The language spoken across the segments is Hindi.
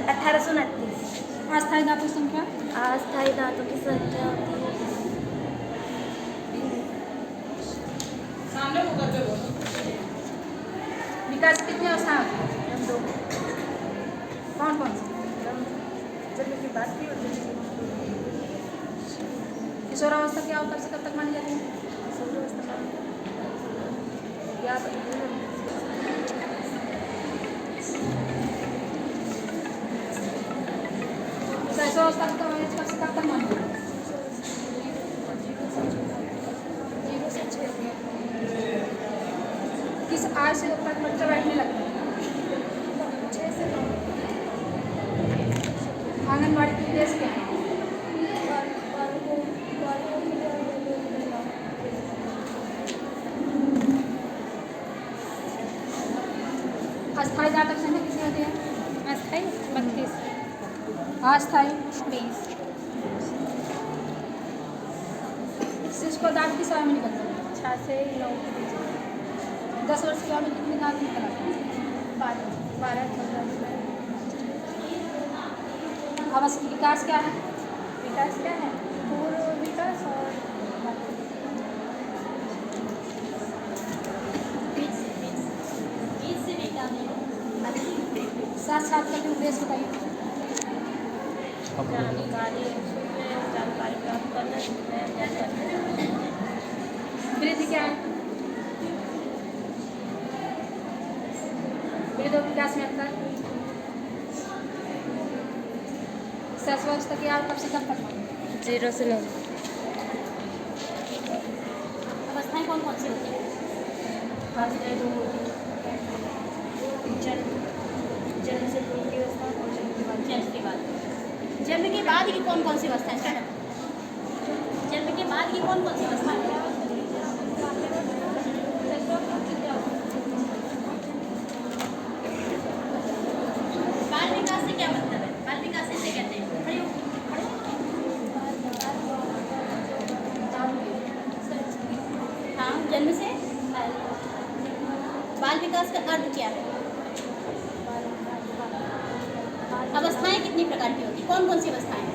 1829। अस्थायी धातु संख्या? अस्थायी धातु की संख्या होती है सामने मुकर के बोलो। विकास कितनी अवस्था होती है? 2। कौन कौन सी? जन्म की बात की होती है। किशोरावस्था क्या कब से कब तक मानी जाती है? शैशवावस्था को कब से कब तक मानी जाती है? 0 से 6। किस आयु से तक बच्चा बैठने लगता है? 6 से 9। आंगनबाड़ी के उद्देश्य क्या है? अस्थायी धातु संख्या कितनी होती है? अस्थायी 32। अस्थायी 20। शिशु को दांत किस आयु में निकलता है? 6 से 9 के बीच। 10 वर्ष की आयु में कितने दांत निकल आते हैं? 12 15। आवश्यक विकास क्या है? विकास क्या है? पूर्व विकास और साक्षात्कार के उद्देश्य बताइए। जानकारी जानकारी प्राप्त करना। वृद्धि क्या है? वृद्धों विकास में अंतर। शैशवावस्था की आयु कब से कब तक? 0 से 9। अवस्थाएं कौन कौन सी होती हैं? जन्म से पूर्व की अवस्था और जन्म के बाद। जन्म के बाद। जन्म के बाद की कौन कौन सी अवस्था है? जन्म के बाद की कौन कौन सी अवस्था है? बाल विकास से क्या मतलब है? बाल विकास इसे कहते हैं। खड़े हो, खड़े हो। हाँ, जन्म से बाल विकास का अर्थ क्या है? अवस्थाएं कितनी प्रकार की होती? कौन कौन सी अवस्थाएं हैं?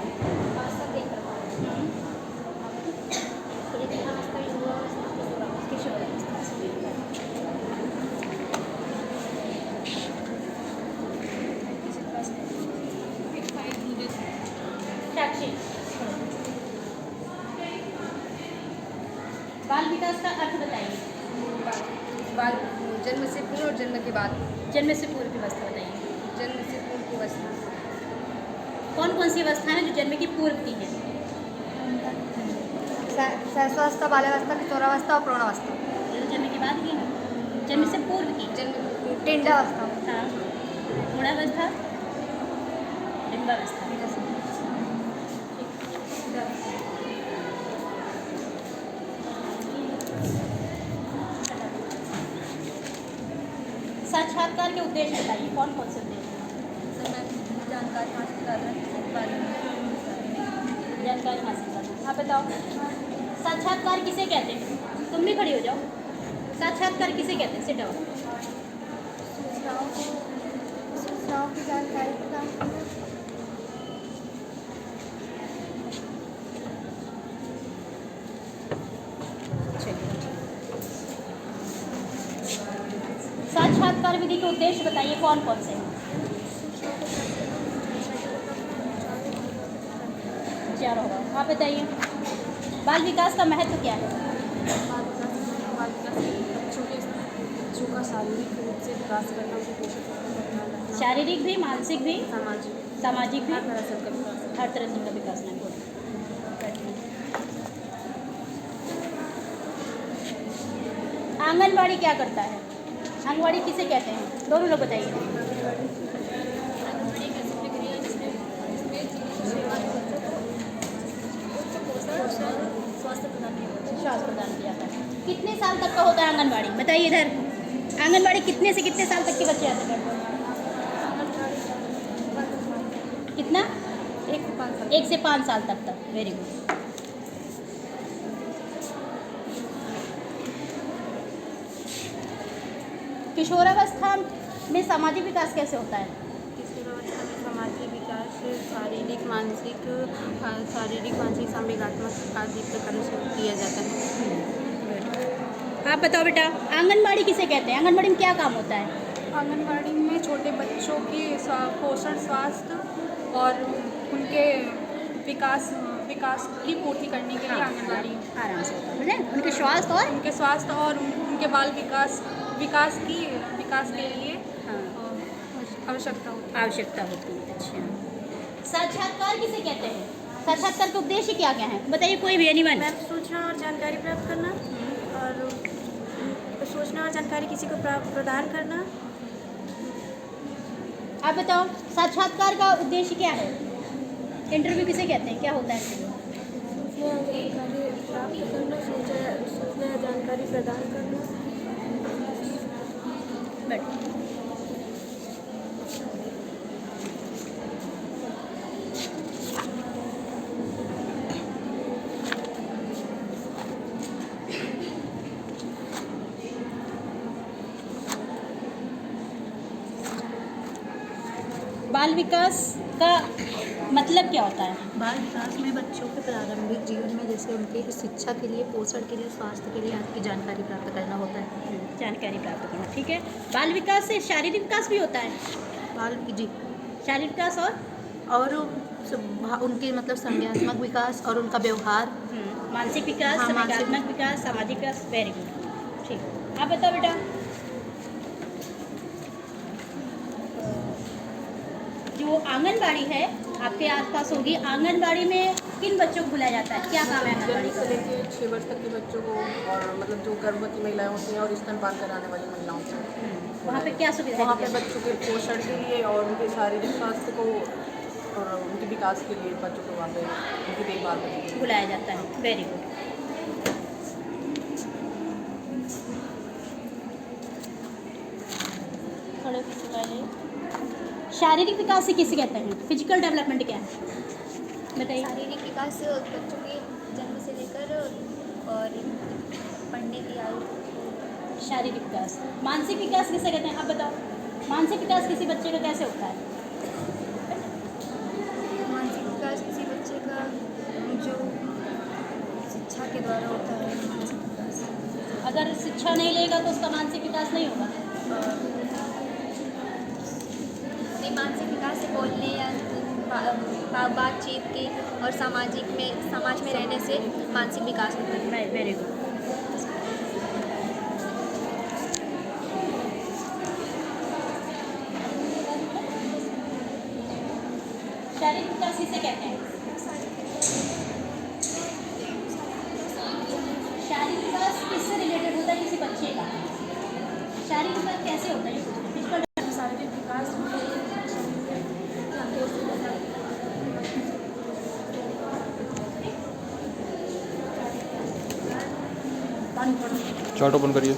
साक्षी, बाल विकास का अर्थ बताइए। बाल जन्म से पूर्व और जन्म के बाद। जन्म से पूर्व की अवस्था बताइए। जन्म से पूर्व की अवस्था। कौन कौन सी अवस्थाएं हैं जो जन्म की पूर्व की हैं? शैशवावस्था, बाल्यावस्था, किशोरावस्था और प्रौढ़ावस्था। ये तो जन्म के बाद की है। जन्म से पूर्व की। जन्म टिंडावस्था। हाँ, मूढ़ावस्था, डिम्बावस्था। साक्षात्कार के उद्देश्य बताइए। कौन कौन से उद्देश्य? जानकारी हासिल करना। जानकारी हासिल करना। आप बताओ, साक्षात्कार किसे कहते हैं? तुम भी खड़ी हो जाओ। साक्षात्कार किसे कहते हैं? Sit down. सूचनाओं की जानकारी प्रदान करना। साक्षात्कार विधि के उद्देश्य बताइए। कौन कौन से हैं? चार होगा। आप बताइए, बाल विकास का महत्व क्या है? बच्चों का शारीरिक रूप से विकास करना, उनके पोषण करना, शारीरिक भी, मानसिक भी, सामाजिक भी, हर तरह से उनका विकास। हर तरह से उनका विकास नहीं होता। आंगनबाड़ी क्या करता है? आंगनबाड़ी किसे कहते हैं? दोनों लोग बताइए। स्वास्थ्य प्रदान किया जाता है। कितने साल तक का होता है आंगनबाड़ी? बताइए इधर। आंगनबाड़ी कितने से कितने साल तक के बच्चे आते हैं? कितना? 1 से 5 साल तक। Very good. किशोरावस्था में सामाजिक विकास कैसे होता है? किशोरावस्था में सामाजिक मानसिक शारीरिक मानसिक संवेगात्मक आदि प्रकारों से किया जाता है। आप बताओ बेटा, आंगनबाड़ी किसे कहते हैं? आंगनबाड़ी में क्या काम होता है? आंगनबाड़ी में छोटे बच्चों की पोषण, स्वास्थ्य और उनके विकास की पूर्ति करने के लिए आंगनबाड़ी आराम से बोले, उनके स्वास्थ्य और उनके स्वास्थ्य और उनके बाल विकास के लिए हाँ, आवश्यकता होती है। आवश्यकता होती है। अच्छा, साक्षात्कार किसे कहते हैं? साक्षात्कार का उद्देश्य क्या क्या है बताइए, कोई भी एनीवन। सूचना और जानकारी प्राप्त करना और सूचना और जानकारी किसी को प्रदान करना। आप बताओ, साक्षात्कार का उद्देश्य क्या है? इंटरव्यू किसे कहते हैं? क्या होता है? सूचना जानकारी प्राप्त करना, सूचना या जानकारी प्रदान करना। बट बाल विकास का मतलब क्या होता है? बाल विकास में बच्चों के प्रारंभिक जीवन में जैसे उनके शिक्षा के लिए, पोषण के लिए, स्वास्थ्य के लिए आपकी जानकारी प्राप्त करना होता है। जानकारी प्राप्त करना, ठीक है। बाल विकास से शारीरिक विकास भी होता है? बाल जी शारीरिक विकास और उनके मतलब संज्ञानात्मक विकास और उनका व्यवहार, मानसिक विकास, हाँ, मानसिक संज्ञानात्मक विकास, सामाजिक विकास। वेरी गुड, ठीक। आप बताओ बेटा, जो आंगनबाड़ी है आपके आसपास होगी, आंगनबाड़ी में किन बच्चों को बुलाया जाता है? क्या काम है आंगनबाड़ी जन्म से लेकर 6 वर्ष तक के बच्चों को और मतलब जो गर्भवती महिलाएं होती हैं और स्तनपान कराने वाली महिलाओं को वहाँ पे क्या सुविधा वहाँ है? पे बच्चों के पोषण के लिए और उनके शारीरिक स्वास्थ्य को और उनके विकास के लिए बच्चों को वहाँ पे उनकी देखभाल करने के लिए बुलाया जाता है। Very good. थोड़े किसी पहले शारीरिक विकास से किसे कहते हैं? फिजिकल डेवलपमेंट क्या है बताइए। शारीरिक विकास बच्चों के जन्म से लेकर और पढ़ने की आयु। शारीरिक विकास। मानसिक विकास किसे कहते हैं? आप बताओ, मानसिक विकास किसी बच्चे का कैसे होता है? मानसिक विकास किसी बच्चे का जो शिक्षा के द्वारा होता है। मानसिक विकास अगर शिक्षा नहीं लेगा तो उसका मानसिक विकास नहीं होगा। नहीं, मानसिक विकास से बोलने या बातचीत के और समाज में रहने से मानसिक विकास होता है। Very good. शारीरिक विकास किसे कहते हैं? शारीरिक विकास किससे रिलेटेड होता है? किसी बच्चे का शारीरिक विकास कैसे होता है? फिजिकल शारीरिक विकास चार्ट ओपन करिए।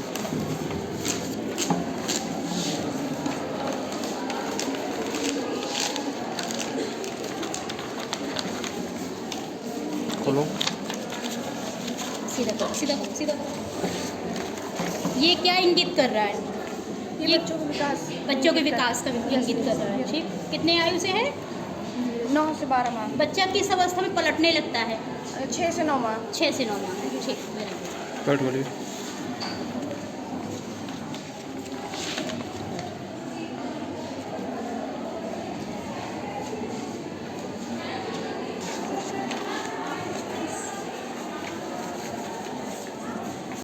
खोलो। सीधा करो, सीधा करो, सीधा करो। ये क्या इंगित कर रहा है? ये बच्चों के विकास का इंगित कर रहा है। ठीक, कितने आयु से है? 9 से 12 माह, बच्चा किस अवस्था में पलटने लगता है? 6 से 9 माह। 6 से 9 माह। ठीक, बैठ बोलिए।